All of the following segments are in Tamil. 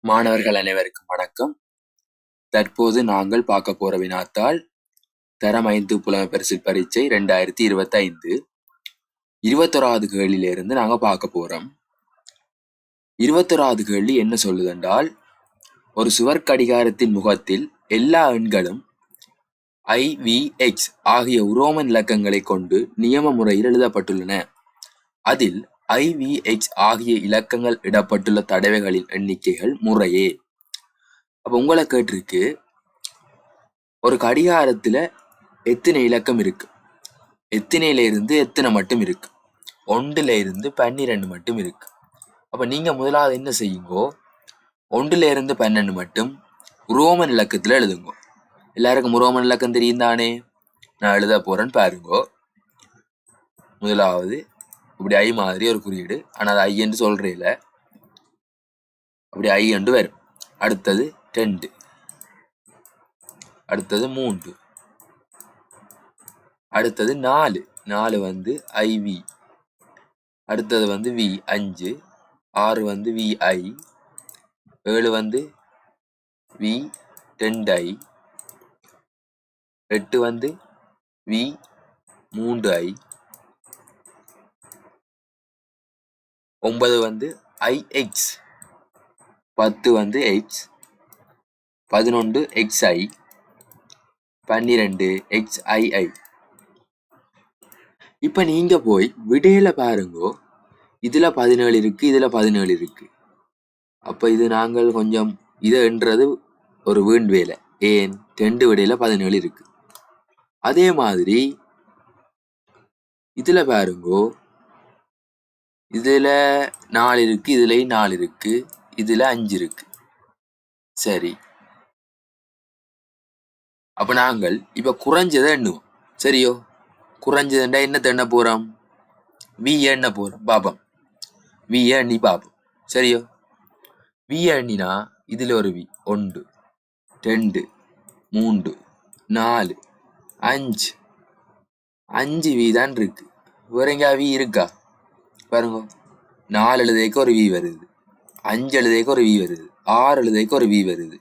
மாணவர்கள் அனைவருக்கும் வணக்கம். தற்போது நாங்கள் பார்க்க போற வினாத்தாள் தரம் 5 புலமைப்பரிசில் பரீட்சை 2025 21வது கேள்வியிலிருந்து நாங்க பார்க்க போறோம். 21வது கேள்வி என்ன சொல்லுதென்றால், ஒரு சுவர் கடிகாரத்தின் முகத்தில் எல்லா எண்களும் IVX ஆகிய உரோமன் இலக்கங்களை கொண்டு நியம முறையில் எழுதப்பட்டுள்ளன. அதில் IVX ஆகிய இலக்கங்கள் இடப்பட்டுள்ள தடவைகளின் எண்ணிக்கைகள் முறையே. அப்ப உங்களை கேட்டிருக்கு, ஒரு கடிகாரத்துல எத்தனை இலக்கம் இருக்கு, எத்தனையில இருந்து எத்தனை மட்டும் இருக்கு, 1ல இருந்து 12 மட்டும் இருக்கு. அப்ப நீங்க முதலாவது என்ன செய்யுங்கோ, 1ல இருந்து 12 மட்டும் உரோமன் இலக்கத்துல எழுதுங்கோ. எல்லாருக்கும் உரோமன் இலக்கம் தெரியும் தானே? நான் எழுத போறேன்னு பாருங்கோ. முதலாவது இப்படி ஐ மாதிரி ஒரு குறியீடு, ஆனா அது ஐ என்று சொல்றேல, அப்படி ஐ என்று வரும். அடுத்தது 2, அடுத்தது 3, அடுத்தது 4 வந்து IV, அடுத்தது வந்து V 5, 6 வந்து VI, 7 வந்து V 2I, 8 வந்து V 3I, 9 வந்து IX, 10 வந்து X, 11 XI, 12 XII. இப்ப நீங்க போய் விடையில பாருங்கோ, இதுல 17 இருக்கு, இதுல 17 இருக்கு. அப்ப இது நாங்கள் கொஞ்சம் இதுன்றது ஒரு வீண் வேலை. ஏன்? 2 விடையில 17 இருக்கு. அதே மாதிரி இதுல பாருங்கோ, இதுல 4 இருக்கு, இதுலயும் 4 இருக்கு, இதுல 5 இருக்கு. சரி, அப்ப நாங்கள் இப்ப குறைஞ்சதை எண்ணுவோம். சரியோ? குறைஞ்சதுண்டா என்ன எண்ண போறோம்? V எண்ண போறோம். பாப்போம், V எண்ணி பாப்போம். சரியோ? V எண்ணினா இதுல ஒரு V 1 2 3 4 5 5 V தான் இருக்கு. வேற எங்க V இருக்கா? பாருங்க, 4 எழுதைக்கு ஒரு V வருது, 5 எழுதைக்கு ஒரு V வருது, 6 எழுதைக்கு ஒரு V வருது,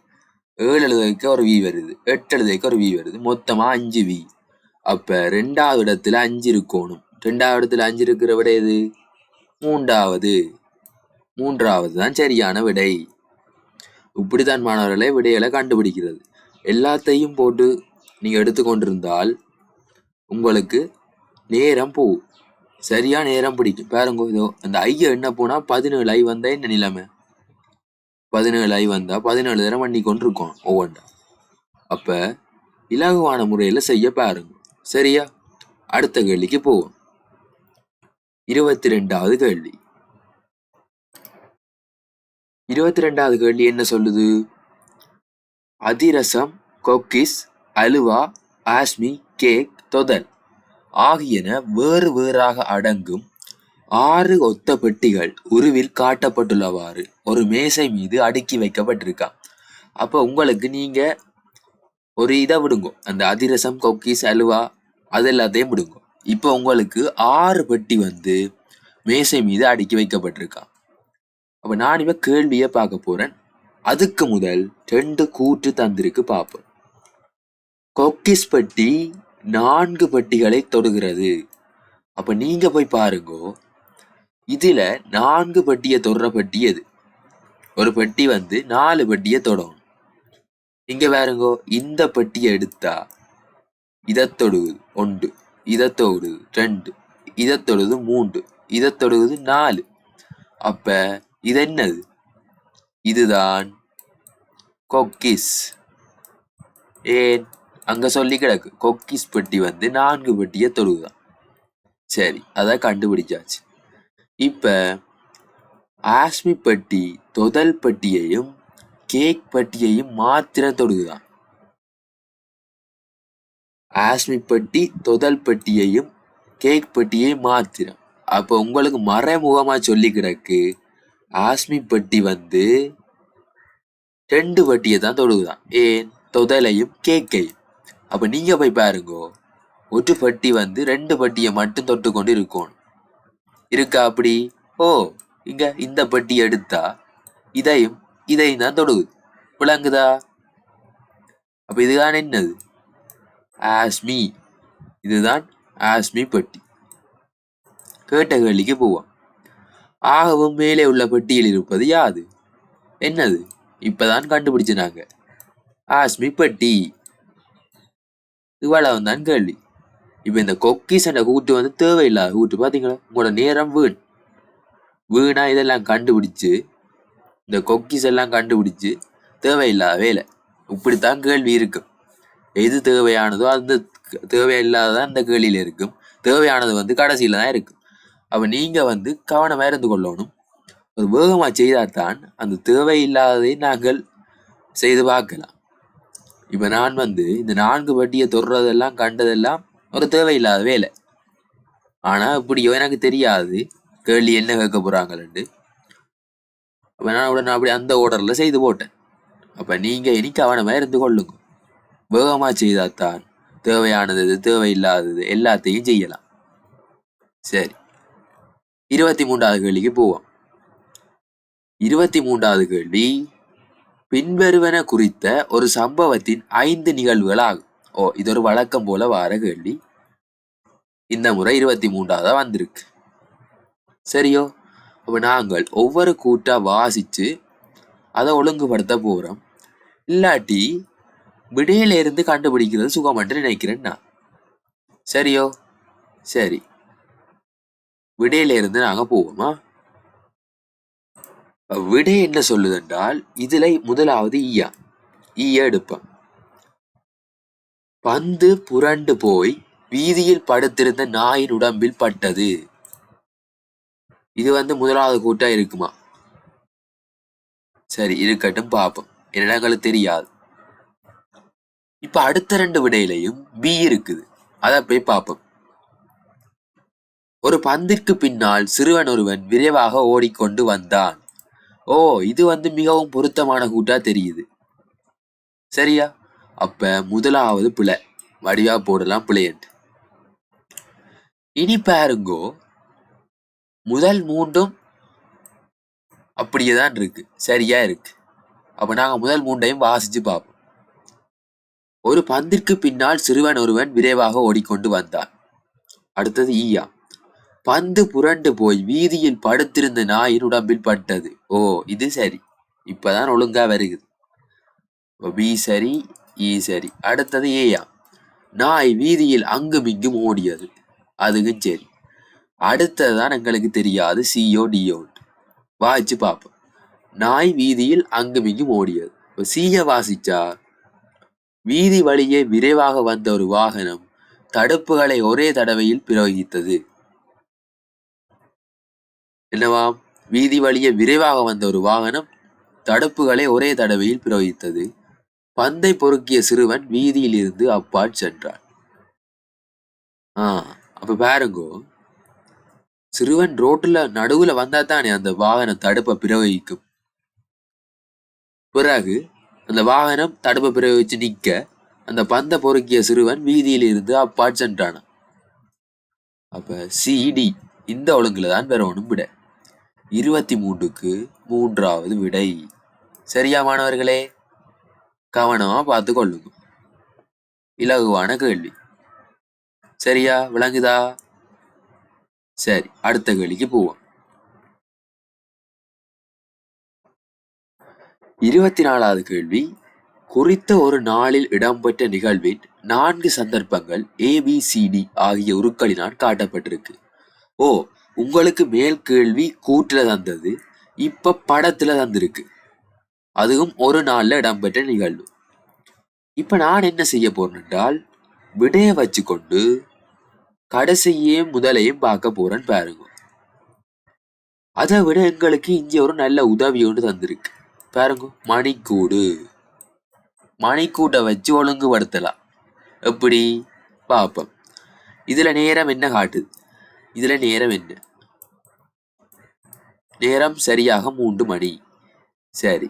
7 எழுதைக்கு ஒரு V வருது, 8 எழுதைக்கு ஒரு V வருது, மொத்தமா 5 V. அப்ப 2வது இடத்துல 5 இருக்கணும். 2வது இடத்துல 5 இருக்கிற விடை எது? 3வது தான் சரியான விடை. இப்படித்தான் மாணவர்களை விடைகளை கண்டுபிடிக்கிறது. எல்லாத்தையும் போட்டு நீங்க எடுத்துக்கொண்டிருந்தால் உங்களுக்கு நேரம் போகும், சரியா நேரம் பிடிக்கும். பாருங்க, இதோ அந்த ஐய என்ன போனா 17 ஐ வந்தா என்ன நிலைமை? 17 ஐ வந்தா 17 தரம் பண்ணி கொண்டிருக்கோம் ஒவ்வொன்றா. அப்ப இலகுவான முறையில செய்ய பாருங்க. சரியா? அடுத்த கேள்விக்கு போவோம். 22வது கேள்வி. 22வது கேள்வி என்ன சொல்லுது? அதிரசம், கொக்கிஸ், அலுவா, ஆஸ்மி, கேக், தொதல் ஆகியன வேறு வேறாக அடங்கும் 6 ஒத்த பெட்டிகள் உருவில் காட்டப்பட்டுள்ளவாறு ஒரு மேசை மீது அடுக்கி வைக்கப்பட்டிருக்கா. அப்ப உங்களுக்கு நீங்க ஒரு இதை விடுங்க, அந்த அதிரசம், கொக்கிஸ், அலுவா அது எல்லாத்தையும் விடுங்க. இப்ப உங்களுக்கு 6 பெட்டி வந்து மேசை மீது அடுக்கி வைக்கப்பட்டிருக்கா. அப்ப நான் இப்ப கேள்வியை பார்க்க போறேன். அதுக்கு முதல் 2 கூற்று தந்திருக்கு பார்ப்போம். கொக்கிஸ் பெட்டி 4 பெட்டிகளை தொடுகிறது. அப்ப நீங்க போய் பாருங்க, இதுல 4 பெட்டியை தொடுற பெட்டி எது? ஒரு பெட்டி வந்து 4 பெட்டியை தொடரும். இங்க பாருங்க, இந்த பெட்டியை எடுத்தா இதை தொடுகுது 1, இதை தொடுது 2, இதை தொடுது 3, இதை தொடுகுது 4. அப்ப இது என்னது? இதுதான் கொக்கிஸ். ஏன்? அங்க சொல்லி கிடக்கு, கொக்கிஸ் பெட்டி வந்து 4 பெட்டியை தொடுகுதான். சரி, அதை கண்டுபிடிச்சாச்சு. இப்ப ஆஸ்மி பெட்டி தொதல் பெட்டியையும் கேக் பெட்டியையும் மாத்திரம் தொடுகுதான். ஆஸ்மி பெட்டி தொதல் பெட்டியையும் கேக் பெட்டியையும் மாத்திரம். அப்ப உங்களுக்கு மறைமுகமா சொல்லி கிடக்கு, ஆஸ்மி பெட்டி வந்து 2 பெட்டியை தான் தொடுகுதான். ஏன்? தொதலையும் கேக்கையும். அப்ப நீங்க போய் பாருங்க, ஒரு பெட்டி வந்து 2 பெட்டியை மட்டும் தொட்டு கொண்டு இருக்கணும். இருக்கா அப்படி? ஓ, இங்க இந்த பெட்டி எடுத்தா இதையும் இதையும் தான் தொடுகுது. விளங்குதா? அப்ப இதுதான் என்னது? ஆஸ்மி. இதுதான் ஆஸ்மி பெட்டி. கேட்ட கேள்விக்கு போவோம். ஆகவும் மேலே உள்ள பெட்டியில் இருப்பது யாது? என்னது? இப்பதான் கண்டுபிடிச்சினாங்க. ஆஸ்மி பெட்டி. இவ்வளவு தான் கேள்வி. இப்ப இந்த கொக்கீஸ் என்ற கூட்டு வந்து தேவையில்லாத கூட்டு. பாத்தீங்களா? உங்களோட நேரம் வீணா இதெல்லாம் கண்டுபிடிச்சு, இந்த கொக்கீஸ் எல்லாம் கண்டுபிடிச்சு தேவையில்லாத வேலை. இப்படித்தான் கேள்வி இருக்கும். எது தேவையானதோ அந்த தேவையில்லாததான் இந்த கேள்வியில இருக்கும். தேவையானது வந்து கடைசியில தான் இருக்கும். அப்ப நீங்க வந்து கவனமா இருந்து கொள்ளணும். ஒரு வேகமா செய்தால்தான் அந்த தேவையில்லாததை நாங்கள் செய்து பார்க்கலாம். இப்ப நான் வந்து இந்த 4 பட்டியை தொடுறதெல்லாம் கண்டதெல்லாம் ஒரு தேவையில்லாத வேலை. ஆனா இப்படியோ எனக்கு தெரியாது கேள்வி என்ன கேட்க போறாங்கன்னு. அப்ப நான் உடனே அப்படி அந்த ஓர்டர்ல செய்து போட்டேன். அப்ப நீங்க இனி கவனமா இருந்து கொள்ளுங்க. வேகமா செய்தால்தான் தேவையானது தேவையில்லாதது எல்லாத்தையும் செய்யலாம். சரி, 23வது கேள்விக்கு போவோம். 23வது கேள்வி, பின்வருவன குறித்த ஒரு சம்பவத்தின் 5 நிகழ்வுகள் ஆகும். இது ஒரு வழக்கம் போல வார கேள்வி. இந்த முறை 23வது வந்திருக்கு. சரியோ? அப்ப நாங்கள் ஒவ்வொரு கூட்டா வாசிச்சு அதை ஒழுங்குபடுத்த போறோம். இல்லாட்டி விடையில இருந்து கண்டுபிடிக்கிறது சுகம் என்று நினைக்கிறேன் நான். சரியோ? சரி, விடையில இருந்து நாங்க போவோமா? விடை என்ன சொல்லுதென்றால், இதுல முதலாவது ஈய எடுப்போம். பந்து புரண்டு போய் வீதியில் படுத்திருந்த நாயின் உடம்பில் பட்டது. இது வந்து முதலாவது கூட்டா இருக்குமா? சரி, இருக்கட்டும், பார்ப்போம். என்னங்களுக்கு தெரியாது. இப்ப அடுத்த 2 விடையிலையும் பி இருக்குது. அதை போய் பார்ப்போம். ஒரு பந்திற்கு பின்னால் சிறுவன் ஒருவன் விரைவாக ஓடிக்கொண்டு வந்தான். இது வந்து மிகவும் பொருத்தமான கூட்டா தெரியுது. சரியா? அப்ப முதலாவது பிழை. வடிவா போடலாம் பிழையன்று. இனி பாருங்கோ, முதல் 3ம் அப்படியேதான் இருக்கு. சரியா இருக்கு. அப்ப நாங்க முதல் 3ஐயும் வாசிச்சு பார்ப்போம். ஒரு பந்திற்கு பின்னால் சிறுவன் ஒருவன் விரைவாக ஓடிக்கொண்டு வந்தான். அடுத்தது பந்து புரண்டு போய் வீதியில் படுத்திருந்த நாயின் உடம்பில் பட்டது. இது சரி. இப்பதான் ஒழுங்கா வருகுது. பி சரி, சரி. அடுத்தது நாய் வீதியில் அங்கும் இங்கும் ஓடியது. அதுக்கும் சரி. அடுத்ததுதான் எங்களுக்கு தெரியாது சிஓ டிஓ. வாசிச்சு பார்ப்போம். நாய் வீதியில் அங்கும் இங்கும் ஓடியது. சீய வாசிச்சா, வீதி வழியே விரைவாக வந்த ஒரு வாகனம் தடுப்புகளை ஒரே தடவையில் பிரயோகித்தது. என்னவாம்? வீதி வழியே விரைவாக வந்த ஒரு வாகனம் தடுப்புகளை ஒரே தடவையில் பிரயோகித்தது. பந்தை பொறுக்கிய சிறுவன் வீதியில் இருந்து அப்பால் சென்றான். அப்ப பாருங்கோ, சிறுவன் ரோட்டுல நடுவுல வந்தா தானே அந்த வாகனம் தடுப்பை பிரயோகிக்கும். பிறகு அந்த வாகனம் தடுப்பை பிரயோகிச்சு நிக்க அந்த பந்தை பொறுக்கிய சிறுவன் வீதியில் இருந்து அப்பால் சென்றான். அப்ப சிடி இந்த ஒழுங்குல தான் வரணும் விட. 23க்கு 3வது விடை. சரியா மாணவர்களே? கவனமா பார்த்து கொள்ளுங்க. இலகுவான கேள்வி. சரியா? விளங்குதா? சரி, அடுத்த கேள்விக்கு போவோம். 24வது கேள்வி, குறித்த ஒரு நாளில் இடம்பெற்ற நிகழ்வின் 4 சந்தர்ப்பங்கள் ABCD ஆகிய உருக்களினால் காட்டப்பட்டிருக்கு. உங்களுக்கு மேல் கேள்வி கூட்டுல தந்தது, இப்ப படத்துல தந்திருக்கு. அதுவும் ஒரு நாள்ல இடம்பெற்ற நிகழ்வு. இப்ப நான் என்ன செய்ய போறேன் என்றால், விடைய வச்சு கொண்டு கடைசியையும் முதலையும் பார்க்க போறேன் பாருங்க. அதை விட எங்களுக்கு இங்க ஒரு நல்ல உதவி ஒன்று தந்திருக்கு பாருங்க. மணிக்கூட்டை வச்சு ஒழுங்குபடுத்தலாம். எப்படி பார்ப்போம். இதுல நேரம் என்ன காட்டுது? இதுல நேரம் என்ன? நேரம் சரியாக 3 மணி. சரி,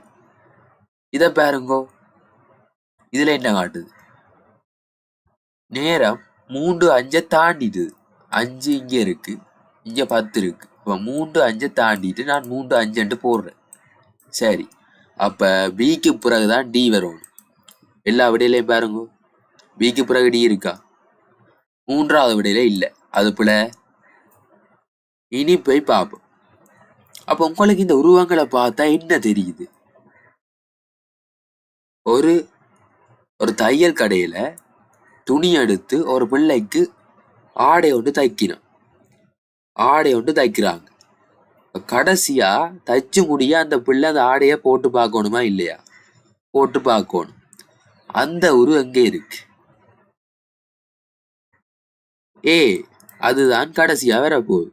இத பாருங்கோ. இதுல என்ன காட்டுது? நேரம் 3:05 தாண்டிடுது. 5 இங்க இருக்கு, இங்க 10 இருக்கு. 3:05 தாண்டிட்டு நான் 3:05 போடுறேன். சரி, அப்ப பிக்கு பிறகுதான் டி வரும். எல்லா விடையிலையும் பாருங்க, பிக்கு பிறகு டி இருக்கா? மூன்றாவது விடையில இல்ல. அது போல இனி போய் பார்ப்போம். அப்ப உங்களுக்கு இந்த உருவங்களை பார்த்தா என்ன தெரியுது? ஒரு ஒரு தையல் கடையில துணி எடுத்து ஒரு பிள்ளைக்கு ஆடை ஒன்று தைக்கணும். ஆடை ஒன்று தைக்கிறாங்க. கடைசியா தச்சு முடிய அந்த பிள்ளை அந்த ஆடையை போட்டு பார்க்கணுமா இல்லையா? போட்டு பார்க்கணும். அந்த உரு எங்கே இருக்கு? ஏ, அதுதான் கடைசியா வரப்போகுது.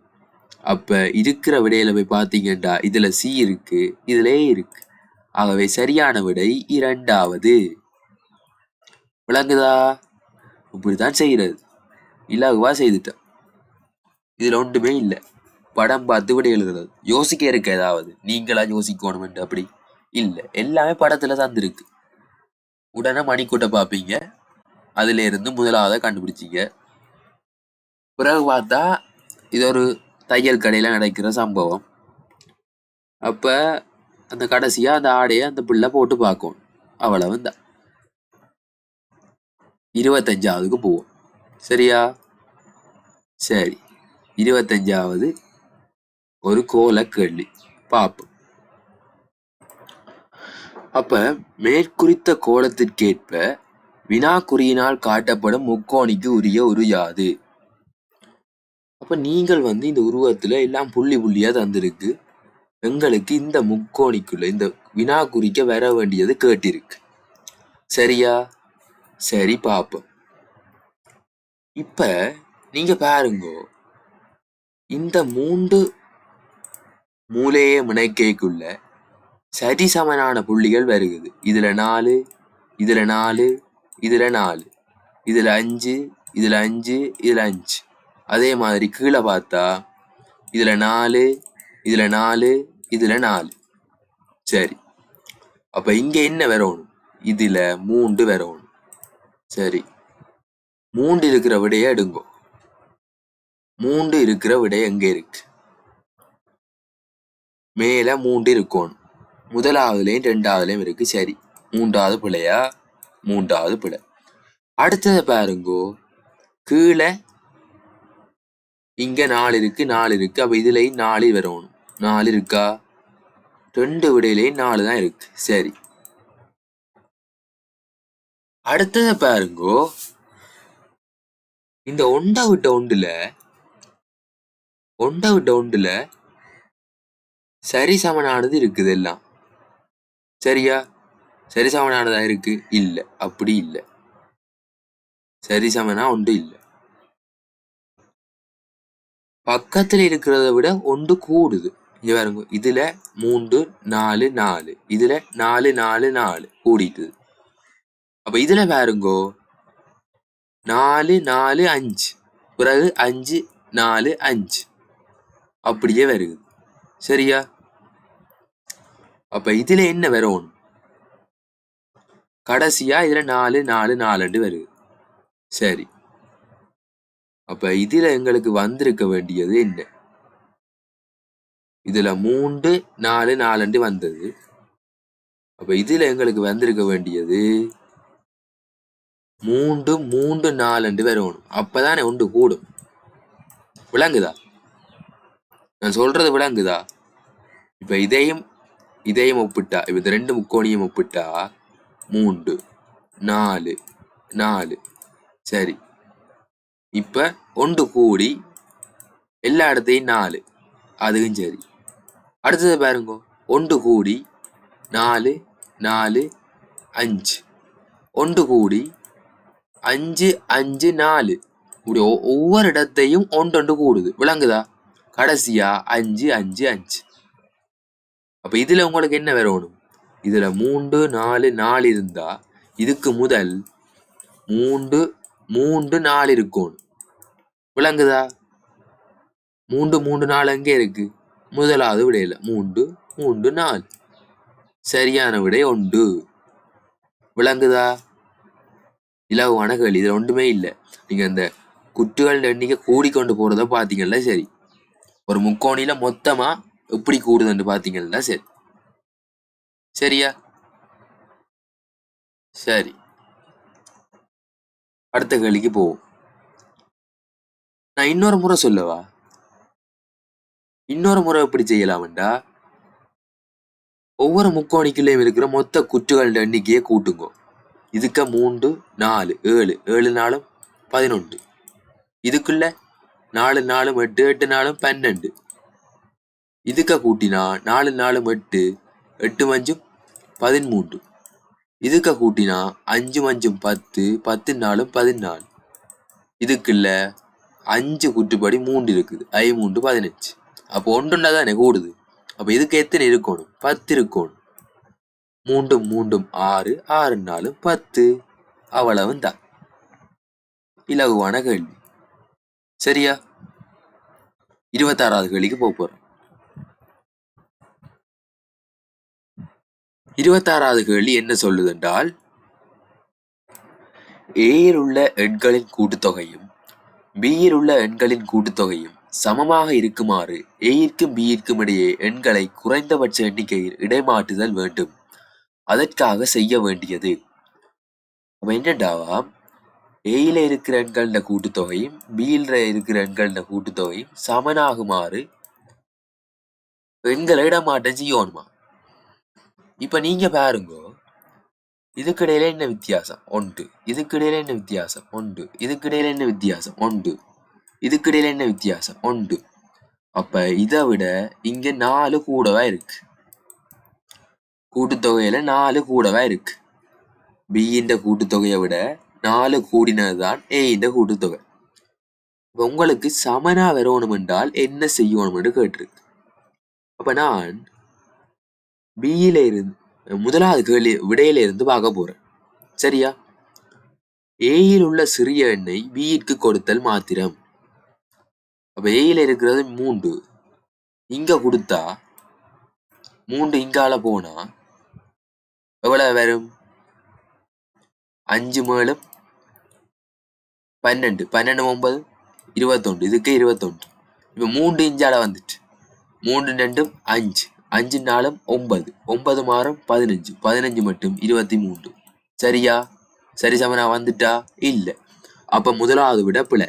அப்ப இருக்கிற விடையில போய் பார்த்தீங்கன்னா இதுல சி இருக்கு, இதுல ஏ இருக்கு. ஆகவே சரியான விடை இரண்டாவது. விளங்குதா? இப்படித்தான் செய்யறது. இலகுவா செய்துட்டேன். இதுல ஒன்றுமே இல்லை. படம் பார்த்து விடை எழுதுறது. யோசிக்க இருக்க ஏதாவது நீங்களா யோசிக்கணும் அப்படி இல்லை. எல்லாமே படத்துல தந்துருக்கு. உடனே மணிக்கூட்ட பார்ப்பீங்க. அதுல இருந்து முதலாவதை கண்டுபிடிச்சிங்க. பிறகு பார்த்தா இது ஒரு தையல் கடையில நடக்கிற சம்பவம். அப்ப அந்த கடைசியா அந்த ஆடையை அந்த பிள்ளை போட்டு பார்க்கணும். அவ்வளவுதான். 25ஆவதுக்கு போவோம். சரியா? சரி, 25ஆவது ஒரு கோல கேள்வி பார்ப்போம். அப்ப மேற்குறித்த கோலத்திற்கேற்ப வினாக்குறியினால் காட்டப்படும் முக்கோணிக்கு உரிய உரு யாது? அப்ப நீங்கள் இந்த உருவத்துல எல்லாம் புள்ளி புள்ளியா தந்திருக்கு. எங்களுக்கு இந்த முக்கோணிக்குள்ள இந்த வினாக்குறிக்க வர வேண்டியது கேட்டிருக்கு. சரியா? சரி, பாப்போம். இப்ப நீங்க பாருங்க, இந்த 3 மூலையே முனைக்கைக்குள்ள சரிசமனான புள்ளிகள் வருகுது. இதுல 4, இதுல 4, இதுல 4, இதுல 5, இதுல 5, இதுல 5. அதே மாதிரி கீழே பார்த்தா இதுல 4, இதுல 4, இதுல 4. சரி, அப்ப இங்க என்ன வரணும்? இதுல 3 வரணும். சரி, 3 இருக்கிற விடைய எடுங்கோ. 3 இருக்கிற விடை எங்க இருக்கு? மேல 3 இருக்கணும். முதலாவதுலயும் 2ஆவதுலயும் இருக்கு. சரி, 3ஆவது பிழையா? 3ஆவது பிழை. அடுத்தது பாருங்கோ, கீழே இங்க 4 இருக்கு, 4 இருக்கு. அப்ப இதுலயும் 4 வரணும். 4 இருக்கா? 2 விடையிலையும் 4 தான் இருக்கு. சரி, அடுத்தது பாருங்கோ, இந்த ஒண்ட விட்ட ஒண்டுல சரிசமனானது இருக்குது எல்லாம். சரியா? சரிசமனானதா இருக்கு? இல்ல, அப்படி இல்ல. சரிசமனா ஒன்று இல்ல. பக்கத்துல இருக்கிறத விட ஒன்று கூடுது. இங்க பாருங்க, இதுல 3 4 4, இதுல 4 4 4 கூடிட்டு. அப்ப இதுல பாருங்கோ, 4 4 5, பிறகு 5 4 5 அப்படியே வருது. சரியா? அப்ப இதுல என்ன வரும்? கடைசியா இதுல 4 4 4 வருது. சரி, அப்ப இதுல எங்களுக்கு வந்திருக்க வேண்டியது என்ன? இதுல 3 4 4 வந்தது. அப்ப இதுல எங்களுக்கு வந்திருக்க வேண்டியது 3 3 4 வரணும். அப்பதானே ஒன்று கூடும். விளங்குதா? நான் சொல்றது விளங்குதா? இப்ப இதையும் ஒப்பிட்டா, இப்ப இந்த 2 முக்கோணியும் ஒப்பிட்டா 3 4 4. சரி, இப்ப ஒன்று கூடி எல்லா இடத்தையும் 4, அதுவும் சரி. அடுத்தது பாருங்க, ஒன்று கூடி 4 4 5, ஒன்று கூடி 5 5 4. இப்படி ஒவ்வொரு இடத்தையும் ஒன்று கூடுது. விளங்குதா? கடைசியா 5 5 5. அப்ப இதுல உங்களுக்கு என்ன வரணும்? இதுல 3 4 4 இருந்தா இதுக்கு முதல் 3 3 4 இருக்கணும். விளங்குதா? 3 3 4 எங்கே இருக்கு? முதலாவது விடையில 3 3 4. சரியான விடை 1. விளங்குதா? இலகுவான கேள்வி. இதுல ஒன்றுமே இல்லை. நீங்க அந்த குட்டுகள் எண்ணிக்கை கூடிக்கொண்டு போறத பாத்தீங்கன்னா சரி. ஒரு முக்கோணியில மொத்தமா எப்படி கூடுதுன்னு பாத்தீங்கன்னா சரி. சரியா? சரி, அடுத்த கேள்விக்கு போவோம். நான் இன்னொரு முறை சொல்லவா? இன்னொரு முறை எப்படி செய்யலாம்டா, ஒவ்வொரு முக்கோணிக்குள்ளேயும் இருக்கிற மொத்த குற்றுகளின் எண்ணிக்கையை கூட்டுங்க. இதுக்க 3 4 7 7 நாளும் 11, இதுக்குள்ள 4 நாளும் 8 8 நாளும் 12, இதுக்க கூட்டினா 4 நாளும் 8 8 மஞ்சும் 13, இதுக்க கூட்டினா 5 மஞ்சும் 10 10 நாளும் 14, இதுக்குள்ள 5 குற்றுப்படி 3 இருக்குது, 5 3 15. அப்போ ஒன்றுண்டா தானே கூடுது. அப்ப இதுக்கு எத்தனை இருக்கணும்? 10 இருக்கணும். 3 3 6 6 4 10. அவ்வளவும் தான். இலகுவான கேள்வி. சரியா? 26வது கேள்விக்கு போறோம். 26வது கேள்வி என்ன சொல்லுது என்றால், ஏயில் உள்ள எண்களின் கூட்டுத்தொகையும் பியில் உள்ள எண்களின் கூட்டுத்தொகையும் சமமாக இருக்குமாறு ஏயிற்கும் பியிற்கும் இடையே எண்களை குறைந்தபட்ச எண்ணிக்கையில் இடைமாற்றுதல் வேண்டும். அதற்காக செய்ய வேண்டியது. அப்ப என்னடாவா, ஏயில இருக்கிற எண்கள கூட்டுத்தொகையும் பியில இருக்கிற எண்கள கூட்டுத்தொகையும் சமனாகுமாறு எண்களை இடமாற்றம் செய்யணுமா? இப்ப நீங்க பாருங்க, இதுக்கிடையில என்ன வித்தியாசம்? 1. இதுக்கிடையில என்ன வித்தியாசம்? 1. இதுக்கிடையில என்ன வித்தியாசம்? 1. இதுக்கிடையில என்ன வித்தியாசம்? 1. அப்ப இதை விட இங்க 4 கூடவா இருக்கு. கூட்டுத்தொகையில 4 கூடவா இருக்கு. பியின் கூட்டுத்தொகையை விட 4 கூடினதுதான் ஏயின் கூட்டுத்தொகை. உங்களுக்கு சமனா வரணும் என்றால் என்ன செய்யணும் என்று கேட்டிருக்கு. அப்ப நான் பியில இருந்து முதலாவது கேள்வி விடையில இருந்து பார்க்க போறேன். சரியா? ஏயில் உள்ள சிறிய எண்ணை பியிற்கு கொடுத்தல் மாத்திரம். அப்ப ஏயில இருக்கிறது 3, இங்க கொடுத்தா 3 இங்கால போனா எவ்வளவு வரும்? 5 மேலும் 12 12 9 21, இதுக்கு 21. இப்ப 3 இஞ்சால வந்துட்டு 3 2 5 5 4 9 9 மாறும் 15 15 மட்டும் 23. சரியா? சரி சமனா வந்துட்டா? இல்ல. அப்ப முதலாவது விட பிழை.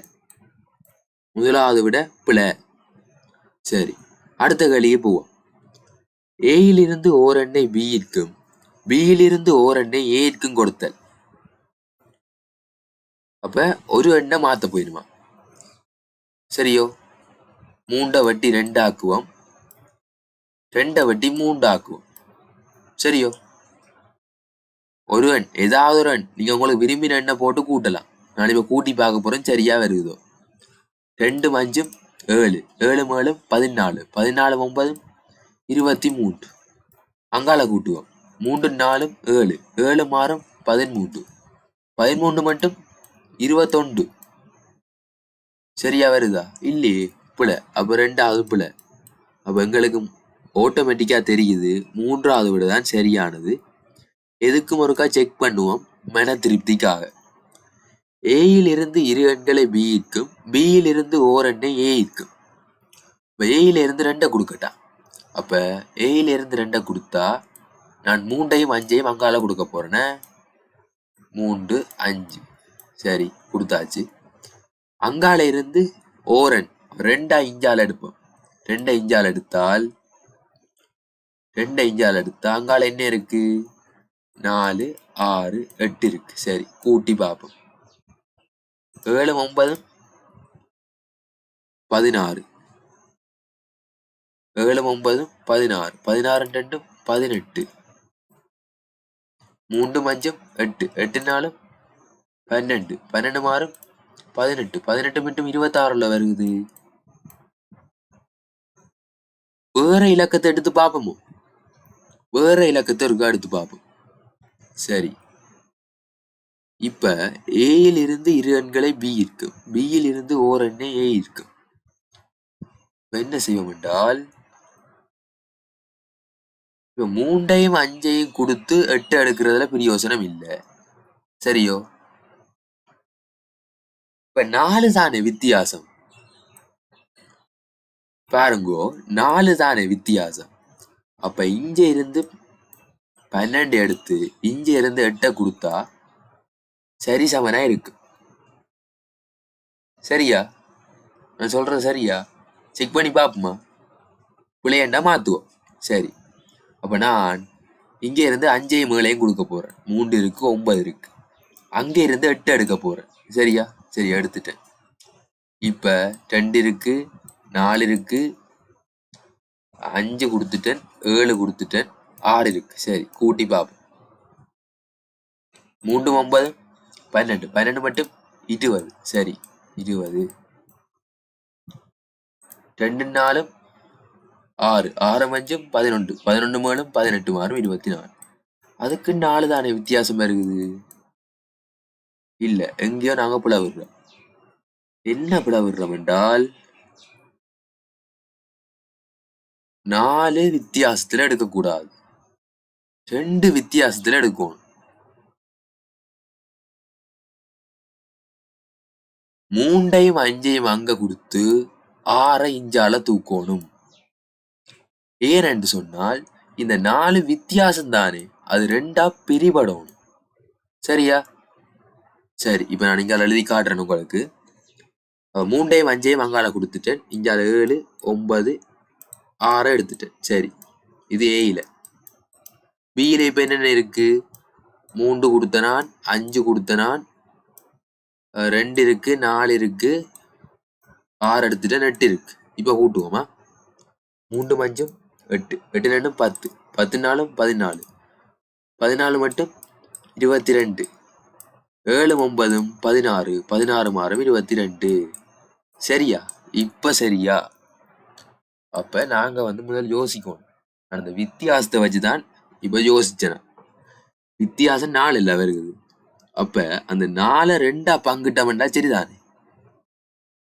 முதலாவது விட பிழை. சரி, அடுத்த கேள்விக்கு போவோம். ஏயிலிருந்து ஓர் எண்ணை பியிற்கும் பியிலிருந்து ஓர் எண்ணை ஏற்கும் கொடுத்தல். அப்ப ஒரு எண்ணை மாத்த போயிருமா? சரியோ? 3 வட்டி 2 ஆக்குவோம், 2 வட்டி 3 ஆக்குவோம். சரியோ? ஒரு எண், ஏதாவது ஒரு எண் நீங்க உங்களுக்கு விரும்பின எண்ணை போட்டு கூட்டலாம். நான் இப்ப கூட்டி பார்க்க போறேன். சரியா வருதோ? 2 5 7 7 7 14 14 9 23. அங்கால கூட்டுவோம். 3 4 7 7 மாறும் 13 13 மட்டும் 21. சரியா வருதா? இல்லையே, பிழை. அப்ப 2வது பிழை. அப்ப எங்களுக்கு ஆட்டோமேட்டிக்கா தெரியுது 3வது விட தான் சரியானது. எதுக்கும் ஒருக்கா செக் பண்ணுவோம் மன திருப்திக்காக. ஏயில் இருந்து இரு எண்களை பியிற்கும் பியில் இருந்து ஓர் எண்ணை ஏயிற்கும். ஏயில இருந்து 2 கொடுக்கட்டா. அப்ப ஏயில இருந்து 2 கொடுத்தா நான் 3ஐயும் 5ஐயும் அங்கால கொடுக்க போறேன். 3 5. சரி, கொடுத்தாச்சு. அங்கால இருந்து ஓரன் 2 இஞ்சால எடுப்போம். 2 இஞ்சால எடுத்தால் 2 இஞ்சால எடுத்தா அங்கால என்ன இருக்கு? 4 6 8 இருக்கு. சரி, கூட்டி பார்ப்போம். 7 9 16 7 9 16 16 2 18 3 மஞ்சம் 8 8 4 12 12 மாறும் 18 18 மட்டும் 26 வருது. வேற இலக்கத்தை எடுத்து பார்ப்போமோ? வேற இலக்கத்தை இருக்கா எடுத்து பார்ப்போம். சரி, இப்ப ஏயில் இருந்து இரு எண்களை பி இருக்கும், பியில் இருந்து ஓர் எண்ணை ஏ இருக்கும். என்ன செய்வோம் என்றால், இப்ப 3ஐயும் 5ஐயும் கொடுத்து 8 எடுக்கிறதுல பிரயோசனம் இல்லை. சரியோ? இப்ப 4 தானே வித்தியாசம். பாருங்கோ, 4 தானே வித்தியாசம். அப்ப இங்க இருந்து 12 எடுத்து இங்க இருந்து 8 கொடுத்தா சரி சமனா இருக்கு. சரியா? நான் சொல்றது சரியா? செக் பண்ணி பாப்போமா? பிள்ளையண்டா மாத்துவோம். சரி, அப்ப நான் இங்க இருந்து 5ஐயும் 7ஐயும் கொடுக்க போறேன். 3 இருக்கு, 9 இருக்கு. அங்க இருந்து 8 எடுக்க போறேன். சரியா? சரி, எடுத்துட்டேன். இப்ப 2 இருக்கு, 4 இருக்கு, 5 கொடுத்துட்டேன், 7 கொடுத்துட்டேன், 6 இருக்கு. சரி, கூட்டி பார்ப்போம். 3 9 12, 12 மட்டும் 20. சரி, 20. 2 4 6, 6 5 11, 11 மேலும் 18 மாறும் 24. அதுக்கு 4 தானே வித்தியாசமா இருக்குது. இல்ல, எங்கேயோ நாங்க பிளவுறோம். என்ன பிளவுறோம் என்றால் 4 வித்தியாசத்துல எடுக்கக்கூடாது, 2 வித்தியாசத்துல எடுக்கணும். 3ஐயும் 5ஐயும் அங்க கொடுத்து 6ஐ இஞ்சால தூக்கணும். ஏனென்று சொன்னால் இந்த 4 வித்தியாசம் தானே, அது 2ஆ பிரிபடணும். சரியா? சரி, இப்ப நான் இங்கால எழுதி காட்டுறேன் உங்களுக்கு. 3ஐயும் 5ஐயும் அங்கால கொடுத்துட்டேன். இங்கால 7 9 6 எடுத்துட்டேன். சரி, இது ஏயில. பியில இப்ப என்னென்ன இருக்கு? 3 கொடுத்த நான், 5 கொடுத்த நான், 2 இருக்கு, 4 இருக்கு, 6 எடுத்துட்டேன், 8 இருக்கு. இப்ப கூட்டுவோமா? 3 5 8, 8 2 10, 10 4 14, 14 மட்டும் 22, 7 9 16, 16 மாறும் 22. சரியா? இப்ப சரியா? அப்ப நாங்க முதல் யோசிக்கணும். அந்த வித்தியாசத்தை வச்சுதான் இப்ப யோசிச்சேன். வித்தியாசம் 4 இல்ல வருது. அப்ப அந்த 4 2ஆ பங்கிட்டோம்னா சரிதானே.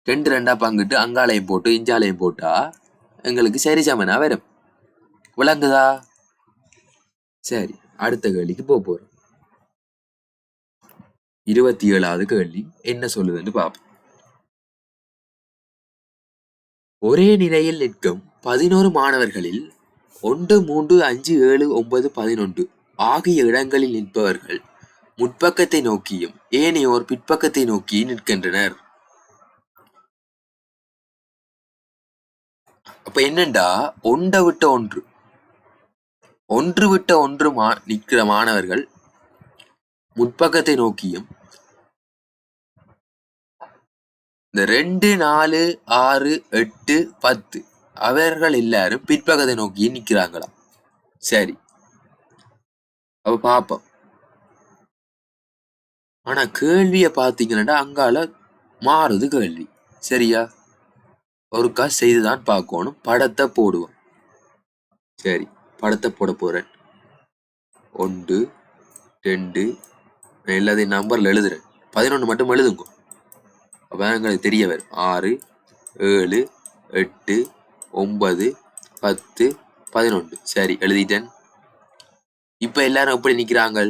2 2ஆ பங்கிட்டு அங்காலையும் போட்டு இஞ்சாலையும் போட்டா எங்களுக்கு சரி சமனா வரும். விளங்குதா? சரி, அடுத்த கேள்விக்கு போறோம். 27வது கேள்வி என்ன சொல்லுதுன்னு பார்ப்போம். ஒரே நிலையில் நிற்கும் 11 மாணவர்களில் 1 3 5 7 9 11 ஆகிய இடங்களில் நிற்பவர்கள் முற்பக்கத்தை நோக்கியும் ஏனையோர் பிற்பக்கத்தை நோக்கியும் நிற்கின்றனர். அப்ப என்னண்டா, ஒன்றை விட்ட ஒன்று, ஒன்று விட்ட ஒன்று நிற்கிற மாணவர்கள் முற்பக்கத்தை நோக்கியும், இந்த 2 4 6 8 10 அவர்கள் எல்லாரும் பிற்பக்கத்தை நோக்கியும் நிற்கிறாங்களாம். சரி, அப்ப பாப்போம். ஆனா கேள்விய பாத்தீங்கன்னா அங்கால மாறுது கேள்வி. சரியா? ஒருக்கா செய்துதான் பார்க்கணும். படத்தை போடுவோம். சரி, படத்தை போட போறேன். 1 2 எல்லாத்தையும் நம்பர்ல எழுதுறேன். 11 மட்டும் எழுதுங்க. அப்ப எங்களுக்கு தெரிய வரும். 6 7 8 9 10 11. சரி, எழுதிட்டேன். இப்ப எல்லாரும் எப்படி நிக்கிறாங்க?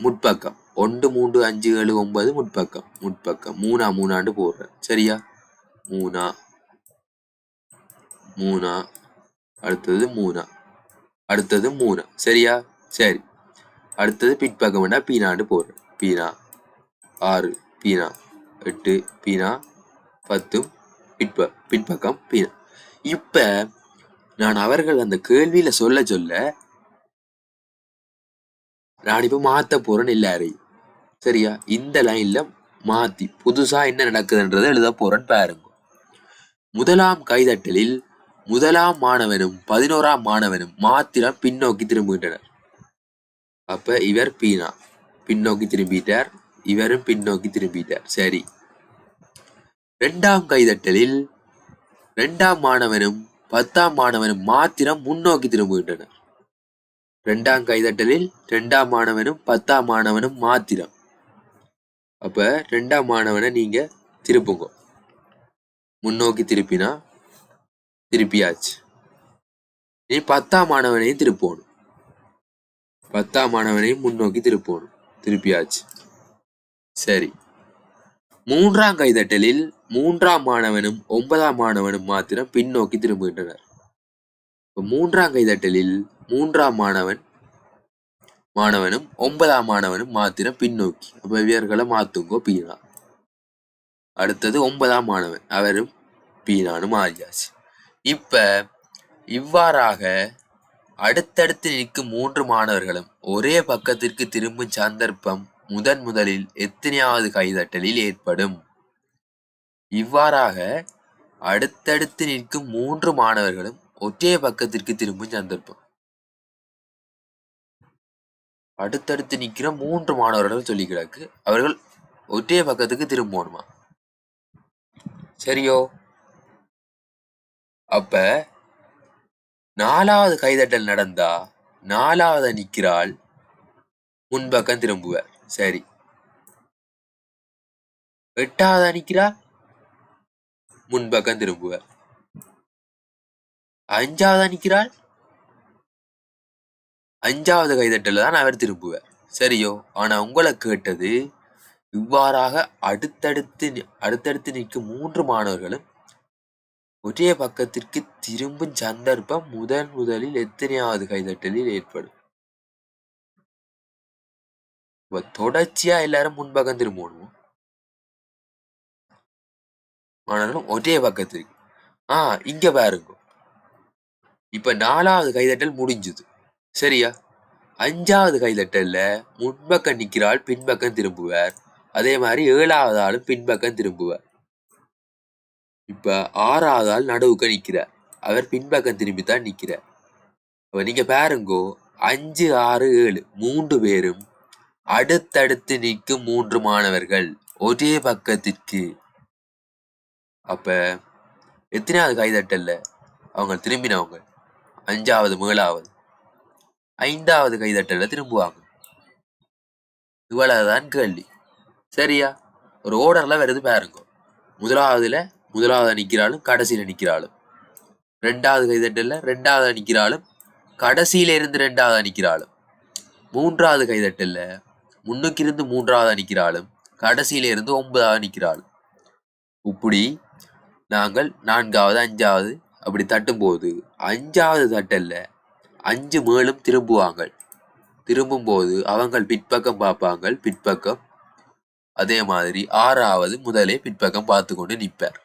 முற்பக்கம். 1 3 5 7 9 முற்பக்கம். முற்பக்கம் 3 3 போடுறேன். சரியா? 3 3, அடுத்தது 3, அடுத்தது 3. சரியா? சரி, அடுத்தது பிற்பக்கம் வேணா பீனாண்டு போடுறேன். பீனா 6, பீனா 8, பீனா 10, பின்பக்கம் பீனா. இப்ப நான் அவர்கள் அந்த கேள்வியில சொல்ல நான் இப்ப மாத்த போறேன்னு எல்லாரையும். சரியா? இந்த லைன்ல மாத்தி புதுசா என்ன நடக்குதுன்றதை எழுத போறேன்னு பாருங்க. முதலாம் கைதட்டலில் முதலாம் மாணவனும் 11ஆம் மாணவனும் மாத்திரம் பின்னோக்கி திரும்புகின்றனர். அப்ப இவர் பீனா பின்னோக்கி திரும்பிட்டார், இவரும் பின்னோக்கி திரும்பிட்டார். சரி, 2ஆம் கைதட்டலில் 2ஆம் மாணவனும் 10ஆம் மாணவனும் மாத்திரம் முன்னோக்கி திரும்புகின்றனர். 2ஆம் கைதட்டலில் 2ஆம் மாணவனும் 10ஆம் மாணவனும் மாத்திரம். அப்ப 2ஆம் மாணவனை நீங்க திருப்புங்க. முன்னோக்கி திருப்பினா திருப்பியாச்சு. நீ 10ஆம் மாணவனையும் திருப்பணும். 10ஆம் மாணவனையும் முன்னோக்கி திருப்பணும். திருப்பியாச்சு. சரி, 3ஆம் கைதட்டலில் 3ஆம் மாணவனும் 9ஆம் மாணவனும் மாத்திரம் பின்னோக்கி திரும்புகின்றனர். 3ஆம் கைதட்டலில் மூன்றாம் மாணவனும் 9ஆம் மாணவனும் மாத்திரம் பின்னோக்கி. அப்ப இவர்களை மாத்துங்கோ பீனா. அடுத்தது 9ஆம் மாணவன், அவரும் பீனானு மாறியாச்சு. இப்ப இவ்வாறாக அடுத்தடுத்து நிற்கும் 3 மாணவர்களும் ஒரே பக்கத்திற்கு திரும்பும் சந்தர்ப்பம் முதலில் எத்தனையாவது கைதட்டலில் ஏற்படும்? இவ்வாறாக அடுத்தடுத்து நிற்கும் 3 மாணவர்களும் ஒரே பக்கத்திற்கு திரும்பும் சந்தர்ப்பம். அடுத்தடுத்து நிற்கிற 3 மாணவர்கள் சொல்லி கிடக்கு, அவர்கள் ஒரே பக்கத்துக்கு திரும்பணுமா? சரியோ? அப்ப 4வது கைதட்டல் நடந்தா 4வது நிற்கிறாள் முன்பக்கம் திரும்புவார். சரி. 8வது நிற்கிறா முன்பக்கம் திரும்புவார். 5வது நிற்கிறாள் 5வது கைதட்டல் தான் அவர் திரும்புவார். சரியோ? ஆனா உங்களை கேட்டது இவ்வாறாக அடுத்தடுத்து நிற்கும் 3 மாணவர்களும் ஒரே பக்கத்திற்கு திரும்பும் சந்தர்ப்பம் முதலில் எத்தனையாவது கைதட்டலில் ஏற்படும்? தொடர்ச்சியா எல்லாரும் முன்பக்கம் திரும்பணும். மாணவர்களும் ஒரே பக்கத்திற்கு. இங்க பாருங்க. இப்ப 4வது கைதட்டல் முடிஞ்சுது. சரியா? 5வது கைதட்டல்ல முன்பக்கம் நிற்கிறாள் பின்பக்கம் திரும்புவார். அதே மாதிரி 7வது ஆளும் பின்பக்கம் திரும்புவார். இப்ப 6வது ஆள் நடுவுக்கு நிற்கிறார், அவர் பின்பக்கம் திரும்பித்தான் நிற்கிறார். நீங்க பாருங்கோ, 5, 6, 7 3 பேரும் அடுத்தடுத்து நிற்கும் 3 மாணவர்கள் ஒரே பக்கத்திற்கு. அப்ப எத்தனாவது கைதட்டல்ல அவங்க திரும்பினவங்க? 5வது 7வது 5வது கைதட்டல்ல திரும்புவாங்க. இவ்வளவுதான் கேள்வி. சரியா? ஒரு ஓர்டர்ல வருது பாருங்க. முதலாவது நிக்கிறாளும் கடைசியில நிக்கிறாளும். 2வது கைதட்டல்ல 2வது நிக்கிறாளும் கடைசியில இருந்து 2வது நிக்கிறாளும். 3வது கைதட்டல்ல முன்னுக்கு இருந்து 3வது நிக்கிறாளும் கடைசியில இருந்து 9வது நிக்கிறாளும். இப்படி நாங்கள் 4வது 5வது அப்படி தட்டும் போது 5வது தட்டல்ல 5 மேலும் திரும்புவாங்க. திரும்பும் போது அவங்க பிற்பக்கம் பார்ப்பாங்க, பிற்பக்கம். அதே மாதிரி 6வது முதலே பிற்பக்கம் பார்த்து கொண்டு நிற்பார்.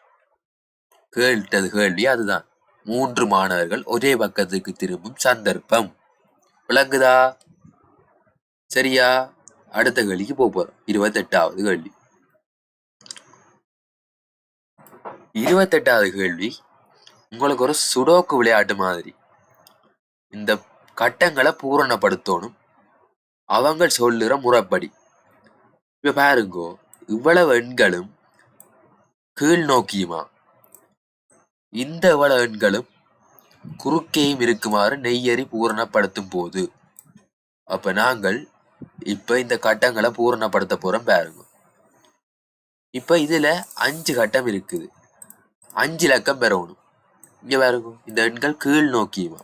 கேட்டது கேள்வி அதுதான். 3 மாணவர்கள் ஒரே பக்கத்துக்கு திரும்பும் சந்தர்ப்பம். விளங்குதா? சரியா? அடுத்த கேள்விக்கு போறோம். 28வது கேள்வி. 28வது கேள்வி உங்களுக்கு ஒரு சுடோக்கு விளையாட்டு மாதிரி. இந்த கட்டங்களை பூரணப்படுத்தணும் அவங்க சொல்லுற முறைப்படி. இப்ப பாருங்கோ, இவ்வளவு எண்களும் கீழ் நோக்கியுமா, இந்த இவ்வளவு எண்களும் குறுக்கேயும் இருக்குமாறு நெய்யறி பூரணப்படுத்தும் போது, அப்ப நாங்கள் இப்ப இந்த கட்டங்களை பூரணப்படுத்த போறோம். பாருங்க, இப்ப இதுல 5 கட்டம் இருக்குது, 5 இலக்கம் பெறணும். இங்க பாருங்க, இந்த எண்கள் கீழ் நோக்கியுமா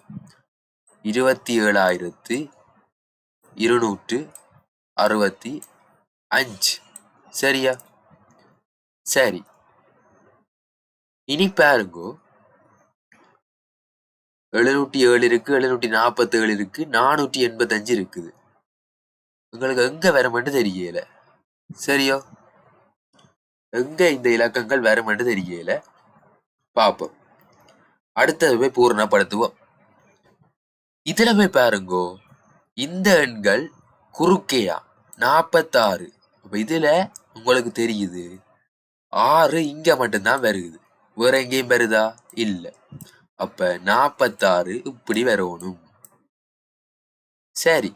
27,265. சரியா? சரி. இனி பாருங்கோ, 707 இருக்கு, 747 இருக்கு, 485 இருக்குது. உங்களுக்கு எங்க வருமென்று தெரியல. சரியோ? எங்க இந்த இலக்கங்கள் வருமென்று தெரியல. பாப்போம். அடுத்தது போய் பூரணப்படுத்துவோம். இதுல போய் பாருங்கோ, இந்த எண்கள் குறுக்கேயா 46. அப்ப இதுல உங்களுக்கு தெரியுது 6 இங்க மட்டும்தான் வருது, வேற எங்கேயும் வருதா? இல்ல. அப்ப 46 இப்படி வரணும். சரி,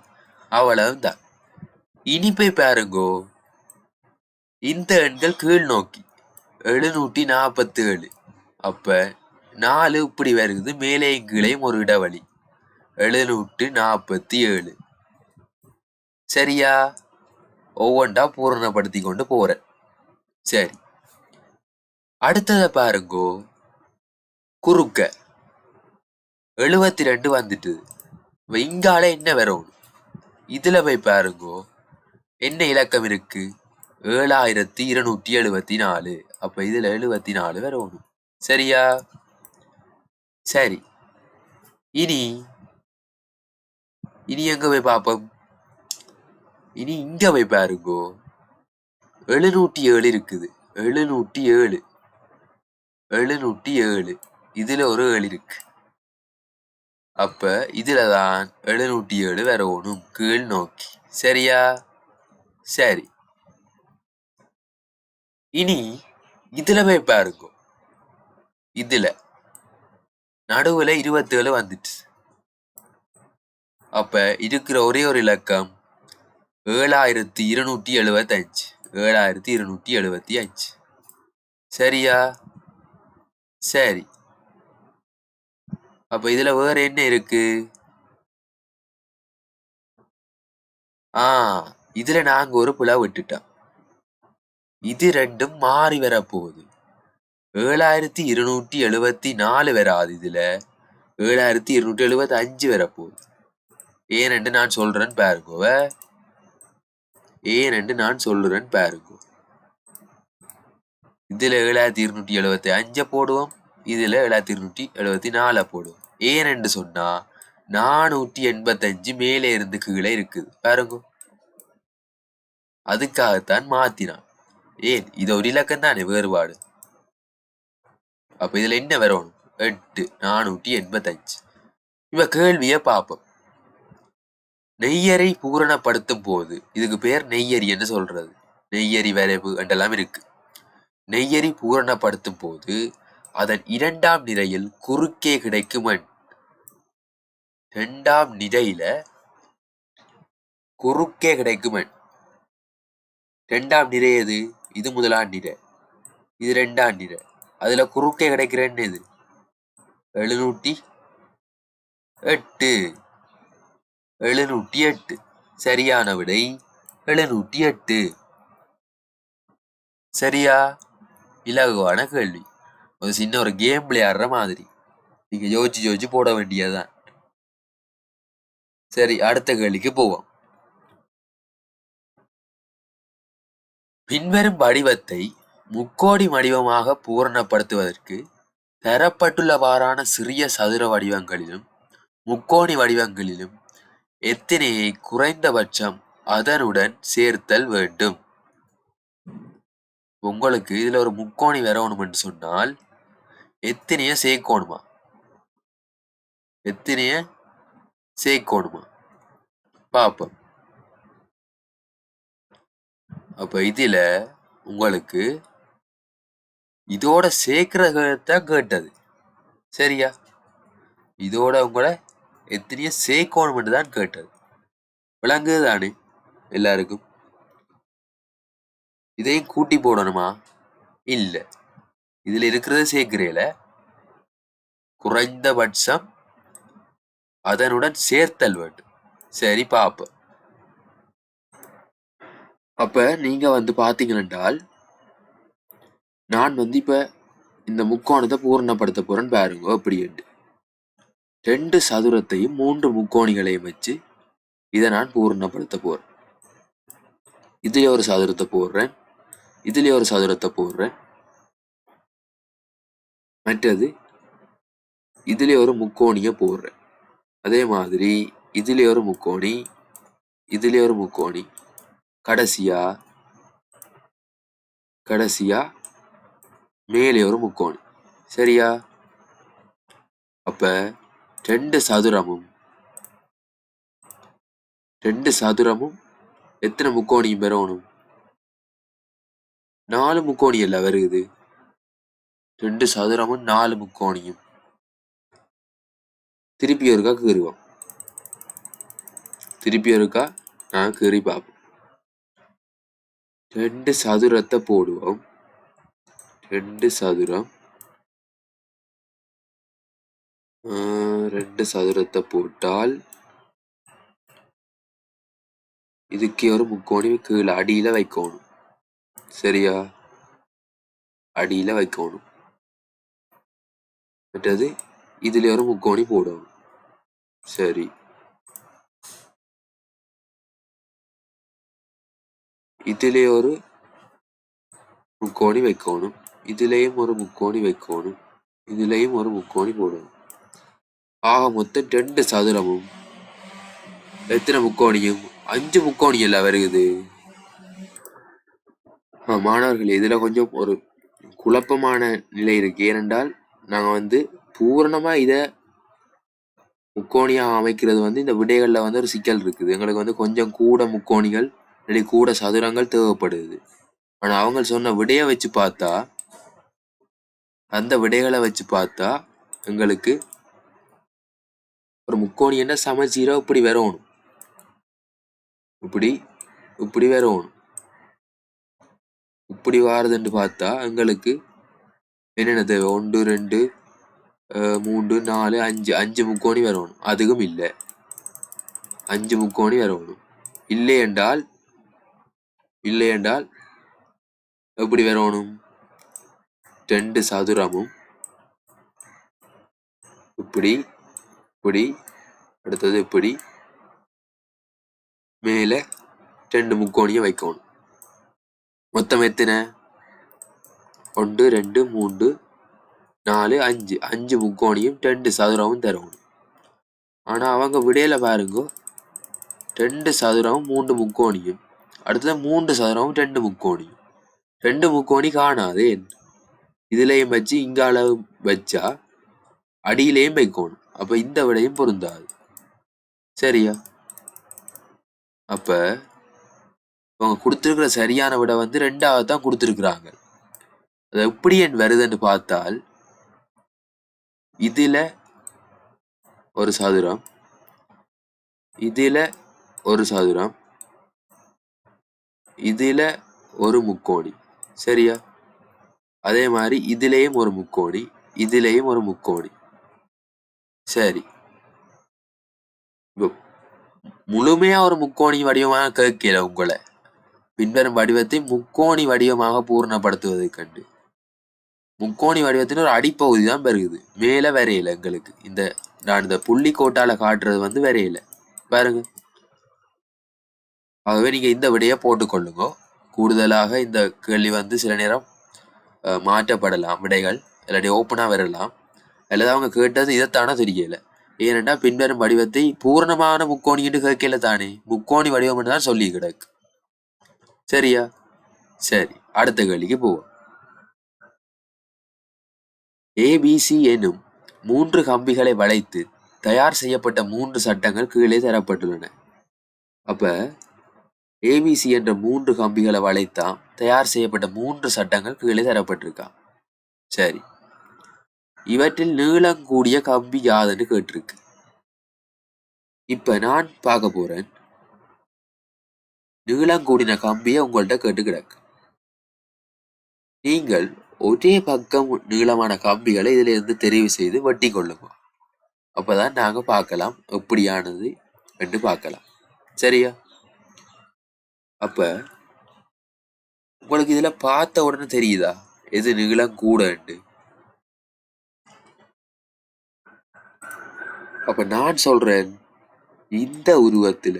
அவ்வளவுதான். இனி போய் பாருங்கோ, இந்த எண்கள் கீழ் நோக்கி 747. அப்ப 4 இப்படி வருது, மேலேயும் கீழையும் ஒரு இடைவெளி 747. சரியா? ஒவ்வொன்றா பூரணப்படுத்தி கொண்டு போறேன். சரி, அடுத்தத பாருங்கோ, குறுக்க 72 வந்துட்டு. இங்கால என்ன வரும்? இதுல போய் பாருங்கோ, என்ன இலக்கம் இருக்கு? 7274. அப்ப இதுல 74 வரும். சரியா? சரி, இனி இனி எங்க போய் பார்ப்போம்? இனி இங்க போய் பாருங்கோ. 707 இருக்குது. 707 707 இதுல ஒரு 7 இருக்கு. அப்ப இதுலதான் 707 வரணும் கீழ் நோக்கி. சரியா? சரி. இனி இதுல போய் பாருங்க. இதுல நடுவுல 27 வந்துட்டு. அப்ப இருக்கிற ஒரே ஒரு இலக்கம் 7275. 7275. சரியா? சரி. அப்ப இதுல வேற என்ன இருக்கு? இதுல நாங்க ஒரு புலா விட்டுட்டோம். இது ரெண்டும் மாறி வர போகுது. 7274 வராது. இதுல 7275 வரப்போகுது. ஏனென்று நான் சொல்றேன் பாருங்க. ஏனென்று நான் சொல்றேன் பாருங்க. இதுல 7275 போடுவோம். இதுல 7274 போடுவோம். ஏனென்று சொன்னா 485 மேலே இருந்து கீழே இருக்குது பாருங்க. அதுக்காகத்தான் மாத்தினான். ஏன் இது ஒரு இலக்கம் தானே வேறுபாடு. அப்ப இதுல என்ன வரணும்? 8 485. இவ கேள்விய பார்ப்போம். நெய்யரை பூரணப்படுத்தும் போது இதுக்கு பேர் நெய்யரி என்று சொல்றது. நெய்யரி வரைவு என்றெல்லாம் இருக்கு. நெய்யரி பூரணப்படுத்தும் போது அதன் இரண்டாம் நிலையில் குறுக்கே கிடைக்கும் எண். இரண்டாம் நிலையில குறுக்கே கிடைக்கும் எண். இரண்டாம் நிலை எது? இது முதலாம் நிலை, இது இரண்டாம் நிலை. அதுல குறுக்கே கிடைக்கிற எண் எது? 708. 708. சரியான விடை 708. சரியா? இலகுவான கேள்வி. ஒரு சின்ன ஒரு கேம் விளையாடுற மாதிரி. நீங்க யோசிச்சு போட வேண்டியதுதான். சரி, அடுத்த கேள்விக்கு போவோம். பின்வரும் வடிவத்தை முக்கோடி வடிவமாக பூரணப்படுத்துவதற்கு தரப்பட்டுள்ளவாறான சிறிய சதுர வடிவங்களிலும் முக்கோணி வடிவங்களிலும் எத்தனையை குறைந்தபட்சம் அதனுடன் சேர்த்தல் வேண்டும்? உங்களுக்கு இதுல ஒரு முக்கோணி வரணும் என்று சொன்னால் எத்தனைய சேர்க்கணுமா? எத்தனைய சேர்க்கணுமா பாப்போம். அப்ப இதுல உங்களுக்கு இதோட சேர்க்கிறத கேட்டது. சரியா? இதோட உங்களை எத்தனைய சேர்க்கணும் தான் கேட்டது. விளங்குது தானே எல்லாருக்கும்? இதையும் கூட்டி போடணுமா? இல்ல, இதுல இருக்கிறத சேர்க்கிறேல குறைந்தபட்சம் அதனுடன் சேர்த்தல் வேண்டும். சரி பாப்ப. அப்ப நீங்க பாத்தீங்கன்னால் நான் இப்ப இந்த முக்கோணத்தை பூரணப்படுத்த போறேன்னு பாருங்க. அப்படி 2 சதுரத்தையும் 3 முக்கோணிகளையும் வச்சு இதை நான் பூரணப்படுத்த போறேன். இதுல ஒரு சதுரத்தை போடுறேன், இதுல ஒரு சதுரத்தை போடுறேன், மற்றது இதுல ஒரு முக்கோணிய போடுறேன். அதே மாதிரி இதுல ஒரு முக்கோணி, இதுல ஒரு முக்கோணி, கடைசியா மேலே ஒரு முக்கோணி. சரியா? அப்ப 2 சதுரமும் எத்தனை முக்கோணியும் பெறணும்? 4 முக்கோணி எல்லாம் வருது. 2 சதுரமும் 4 முக்கோணியும். திருப்பி ஒருக்கா கீறுவோம். திருப்பி ஒருக்கா நான் கீறி பார்ப்போம். 2 சதுரத்தை போடுவோம். 2 சதுரம், 2 சதுரத்தை போட்டால் இதுக்கு ஒரு முக்கோணி கீழே அடியில வைக்கணும். சரியா? அடியில வைக்கணும். மற்றது இதுல ஒரு முக்கோணி போடணும். சரி, இதுல ஒரு முக்கோணி வைக்கணும், இதுலயும் ஒரு முக்கோணி வைக்கணும், இதுலயும் ஒரு முக்கோணி போடணும். ஆக மொத்தம் 2 சதுரமும் எத்தனை முக்கோணியும்? 5 முக்கோணி எல்லாம் வருகுது. மாணவர்கள் இதுல கொஞ்சம் ஒரு குழப்பமான நிலை இருக்கு. ஏனென்றால் நாங்க பூரணமா இத முக்கோணியா அமைக்கிறது இந்த விடைகள்ல ஒரு சிக்கல் இருக்குது. எங்களுக்கு கொஞ்சம் கூட முக்கோணிகள் இல்லாட்டி கூட சதுரங்கள் தேவைப்படுது. ஆனா அவங்க சொன்ன விடையை வச்சு பார்த்தா, அந்த விடைகளை வச்சு பார்த்தா எங்களுக்கு ஒரு முக்கோணி என்ன சமச்சீரா இப்படி வரணும், இப்படி இப்படி வரணும். இப்படி வாரதுன்னு பார்த்தா எங்களுக்கு என்னென்ன தேவை? 1 2 3 4 5 5 முக்கோணி வரணும். அதுவும் இல்லை. 5 முக்கோணி வரணும். இல்லை என்றால் எப்படி வரணும்? 2 சதுரமும் இப்படி இப்படி, அடுத்தது இப்படி மேல 2 முக்கோணியை வைக்கணும். மொத்தம் எத்தனை? 1 2 3 4 5 5 முக்கோணியும் 2 சதுரமும் தரணும். ஆனா அவங்க விடையில பாருங்க, 2 சதுரமும் 3 முக்கோணியும், அடுத்தது 3 சதுரமும் 2 முக்கோணியும். 2 முக்கோணி காணாதே. இதுலயும் வச்சு இங்கால வச்சா அடியிலையும் வைக்கணும். அப்ப இந்த விடையும் பொருந்தாது. சரியா? அப்ப அவங்க கொடுத்திருக்கிற சரியான விடை 2வது தான் கொடுத்திருக்கிறாங்க. அது எப்படி என் வருதுன்னு பார்த்தால், இதுல ஒரு சதுரம், இதுல ஒரு சதுரம், இதுல ஒரு முக்கோணி. சரியா? அதே மாதிரி இதுலயும் ஒரு முக்கோணி, இதுலயும் ஒரு முக்கோணி. சரி, முழுமையா ஒரு முக்கோணி வடிவமாக கேட்கல உங்களை. பின்வரும் வடிவத்தை முக்கோணி வடிவமாக பூர்ணப்படுத்துவதை கண்டு. முக்கோணி வடிவத்தின் ஒரு அடிப்பகுதி தான் பெருகுது, மேல வரையில. எங்களுக்கு நான் இந்த புள்ளி கோட்டால காட்டுறது வரையில பாருங்க. ஆகவே நீங்க இந்த விடையை போட்டுக்கொள்ளுங்க. கூடுதலாக இந்த கேள்வி சில நேரம் மாற்றப்படலாம், விடைகள் இல்லாட்டி ஓப்பனா வரலாம். அல்லது அவங்க கேட்டது இதைத்தானே தெரியல. ஏனென்றா பின்வரும் வடிவத்தை பூரணமான முக்கோணி என்று கேட்கல தானே, முக்கோணி வடிவம் தான் சொல்லி கிடக்கு. சரியா? சரி, அடுத்த கேள்விக்கு போவோம். ABC எனும் 3 கம்பிகளை வளைத்து தயார் செய்யப்பட்ட 3 சட்டங்கள் கீழே தரப்பட்டுள்ளன. அப்ப ABC என்ற 3 கம்பிகளை வளைத்தா தயார் செய்யப்பட்ட 3 சட்டங்கள் கீழே தரப்பட்டிருக்கா. சரி, இவற்றில் நீளம் கூடிய கம்பி யாதுன்னு கேட்டிருக்கு. இப்ப நான் பார்க்க போறேன். நீளம் கூடின கம்பியை உங்கள்கிட்ட கேட்டு கிடக்கு. நீங்கள் ஒரே பக்கம் நீளமான கம்பிகளை இதுல இருந்து தெரிவு செய்து வெட்டி கொள்ளுங்க. அப்பதான் நாங்க பார்க்கலாம் எப்படியானது என்று பார்க்கலாம். சரியா? அப்ப உங்களுக்கு இதுல பார்த்த உடனே தெரியுதா எது நீளம் கூட? அப்ப நான் சொல்றேன், இந்த உருவத்துல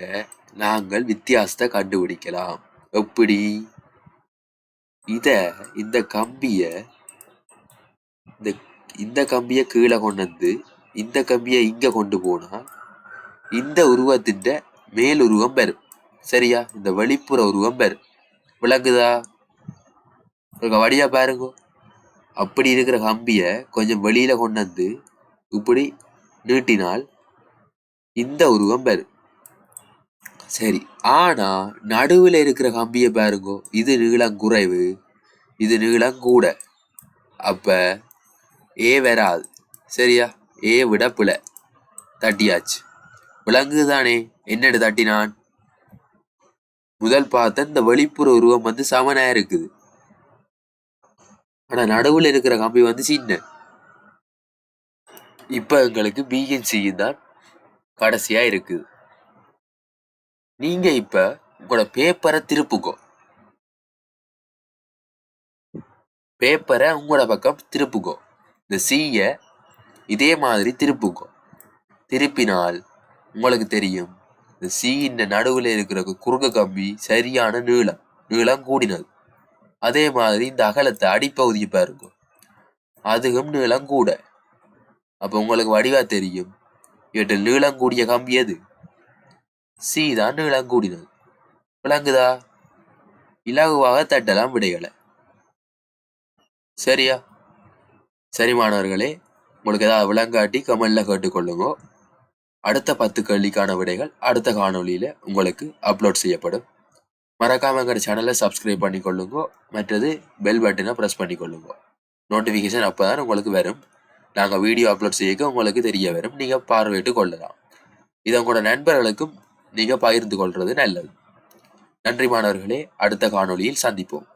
நாங்கள் வித்தியாசத்தை கண்டுபிடிக்கலாம். எப்படி? இந்த கம்பிய கீழே கொண்டு இந்த கம்பியை இங்க கொண்டு போனா இந்த உருவத்தின் மேல் உருவம் பெறும். சரியா? இந்த வெளிப்புற உருவம் பெறும். விளங்குதா? வடியா பாருங்க. அப்படி இருக்கிற கம்பிய கொஞ்சம் வெளியில கொண்டு இப்படி நீட்டினால் இந்த உருவம் பெறும். சரி, ஆனா நடுவுல இருக்கிற கம்பிய பாருங்க, இது நீளம் குறைவு, இது நீளம் கூட. அப்ப ஏ வராது. சரியா? ஏ விட பிழை, தட்டியாச்சு. விளங்குதானே என்னடு தட்டினான்? முதல் பார்த்த இந்த வெளிப்புற உருவம் சமனா இருக்குது, ஆனா நடுவுல இருக்கிற கம்பி சின்ன. இப்ப எங்களுக்கு பிஎன் சி தான் கடைசியா இருக்குது. நீங்க இப்ப உங்களோட பேப்பரை திருப்புக்கோ. பேப்பரை உங்களோட பக்கம் திருப்புக்கோ. இந்த சீய இதே மாதிரி திருப்புக்கோ. திருப்பினால் உங்களுக்கு தெரியும், இந்த சீயின் நடுவுல இருக்கிற குறுக்கு கம்பி சரியான நீளம் கூடினது. அதே மாதிரி இந்த அகலத்தை அடிப்பகுதியை பாருங்க, அதுவும் நீளம் கூட. அப்ப உங்களுக்கு வடிவா தெரியும் இவற்றில் நீளம் கூடிய கம்பி எது? சி தான் நீளம் கூடினது. விளங்குதா? இலகுவாக தட்டலாம் விடைகளை. சரியா? சரி மாணவர்களே, உங்களுக்கு ஏதாவது விளங்காட்டி கமெண்ட்ல கேட்டுக்கொள்ளுங்க. அடுத்த 10 கேள்விக்கான விடைகள் அடுத்த காணொளியில உங்களுக்கு அப்லோட் செய்யப்படும். மறக்காம எங்க சேனலை சப்ஸ்கிரைப் பண்ணிக்கொள்ளுங்க. மற்றது பெல் பட்டனை ப்ரெஸ் பண்ணிக்கொள்ளுங்க. நோட்டிஃபிகேஷன் அப்பதான் உங்களுக்கு வரும். நாங்கள் வீடியோ அப்லோட் செய்ய உங்களுக்கு தெரிய வரும். நீங்க பார்வையிட்டு கொள்ளலாம். இதை உங்களோட நண்பர்களுக்கும் நீங்க பகிர்ந்து கொள்றது நல்லது. நன்றி மாணவர்களே, அடுத்த காணொளியில் சந்திப்போம்.